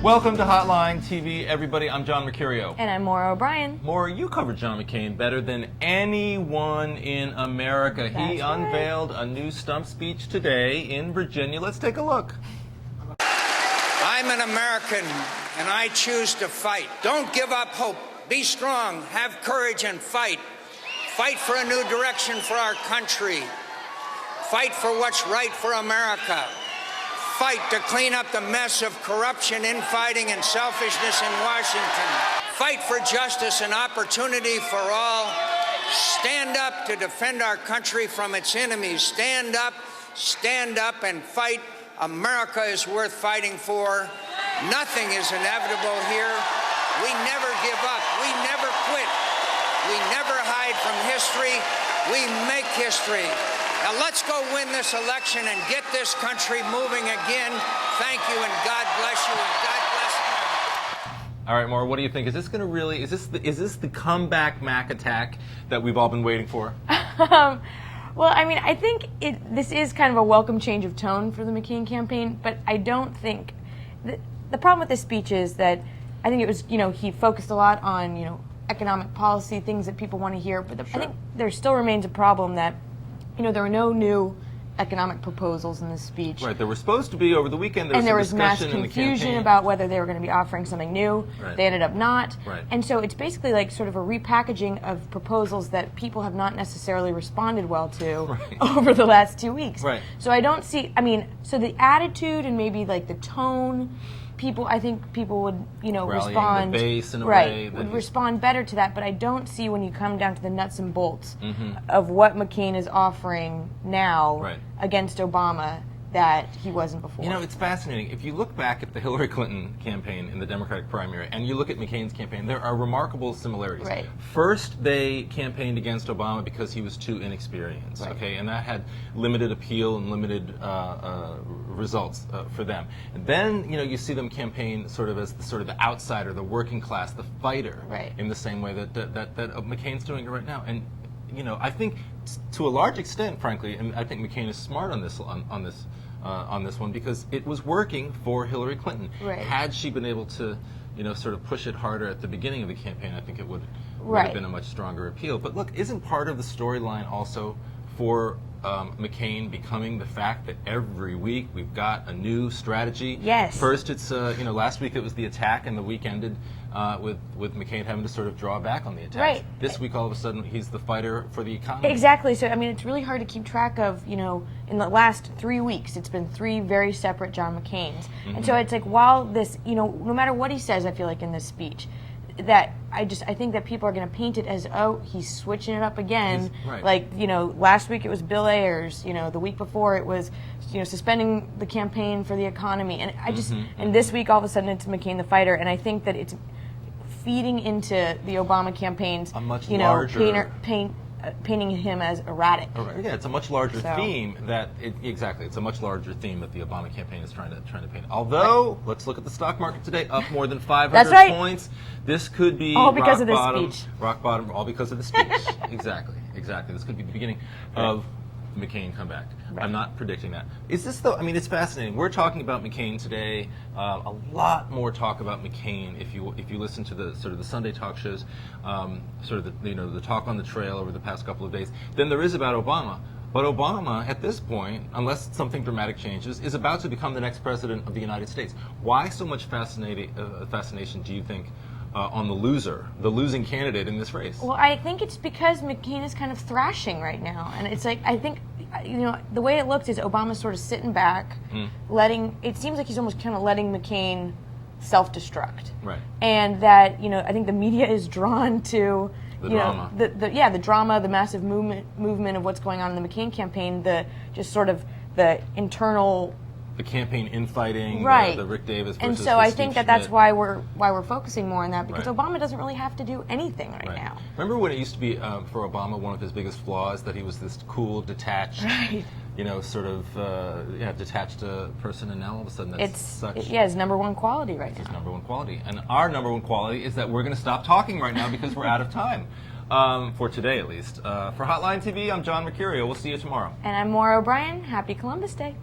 Welcome to Hotline TV, everybody. I'm John Mercurio. And I'm Maura O'Brien. Maura, you covered John McCain better than anyone in America. He unveiled a new stump speech today in Virginia. Let's take a look. I'm an American, and I choose to fight. Don't give up hope. Be strong, have courage, and fight. Fight for a new direction for our country. Fight for what's right for America. Fight to clean up the mess of corruption, infighting, and selfishness in Washington. Fight for justice and opportunity for all. Stand up to defend our country from its enemies. Stand up, and fight. America is worth fighting for. Nothing is inevitable here. We never give up. We never quit. We never hide from history. We make history. Now let's go win this election and get this country moving again. Thank you, and God bless you, and God bless America. All right, Maura, what do you think? Is this going to really, is this the comeback Mac attack that we've all been waiting for? Well, I mean, I think this is kind of a welcome change of tone for the McCain campaign, but I don't think, the problem with this speech is that I think it was, he focused a lot on, economic policy, things that people want to hear, but I think there still remains a problem that there were no new economic proposals in this speech. Right, there were supposed to be over the weekend. There was mass confusion about whether they were going to be offering something new. Right. They ended up not. Right. And so it's basically like sort of a repackaging of proposals that people have not necessarily responded well to over the last 2 weeks. Right. So I don't see, so the attitude and maybe like the tone, I think people would, respond. The base in a way. Would respond better to that, but I don't see when you come down to the nuts and bolts of what McCain is offering now against Obama that he wasn't before. It's fascinating. If you look back at the Hillary Clinton campaign in the Democratic primary and you look at McCain's campaign, there are remarkable similarities. Right. First, they campaigned against Obama because he was too inexperienced, and that had limited appeal and limited results for them. And then, you see them campaign sort of as the outsider, the working class, the fighter, in the same way that McCain's doing it right now. And I think to a large extent, frankly, and I think McCain is smart on this one because it was working for Hillary Clinton. Right. Had she been able to, sort of push it harder at the beginning of the campaign, I think it would have been a much stronger appeal. But look, isn't part of the storyline also for McCain becoming the fact that every week we've got a new strategy? Yes. First, it's last week it was the attack, and the week ended with McCain having to sort of draw back on the attacks. Right. This week, all of a sudden, he's the fighter for the economy. Exactly. So, it's really hard to keep track of, in the last 3 weeks, it's been 3 very separate John McCains. And so it's like, while this, no matter what he says, I feel like in this speech, that I think that people are going to paint it as, oh, he's switching it up again. Like, last week it was Bill Ayers, the week before it was, suspending the campaign for the economy. And I just, and this week all of a sudden it's McCain the fighter. And I think that it's feeding into the Obama campaign's, a much larger painting him as erratic. Yeah, it's a much larger theme that it's a much larger theme that the Obama campaign is trying to paint. Although, let's look at the stock market today, up more than 500 points. This could be all because of this speech. Rock bottom, all because of the speech. Exactly. This could be the beginning of the McCain comeback. I'm not predicting that. Is this though? It's fascinating. We're talking about McCain today. A lot more talk about McCain if you listen to the sort of the Sunday talk shows, the talk on the trail over the past couple of days, than there is about Obama. But Obama, at this point, unless something dramatic changes, is about to become the next president of the United States. Why so much fascination, do you think, on the losing candidate in this race? Well, I think it's because McCain is kind of thrashing right now. And it's like, I think, the way it looks is Obama's sort of sitting back, it seems like he's almost kind of letting McCain self-destruct. Right. And that, I think the media is drawn to the drama. The drama, the massive movement of what's going on in the McCain campaign, the internal, the campaign infighting, the Rick Davis versus and so I think Steve that's Schmidt. why we're focusing more on that, because Obama doesn't really have to do anything right now. Remember when it used to be for Obama, one of his biggest flaws, that he was this cool, detached, detached person, and now all of a sudden that's his number one quality right now. His number one quality, and our number one quality is that we're going to stop talking right now because we're out of time. For today, at least. For Hotline TV, I'm John Mercurio. We'll see you tomorrow. And I'm Maura O'Brien. Happy Columbus Day.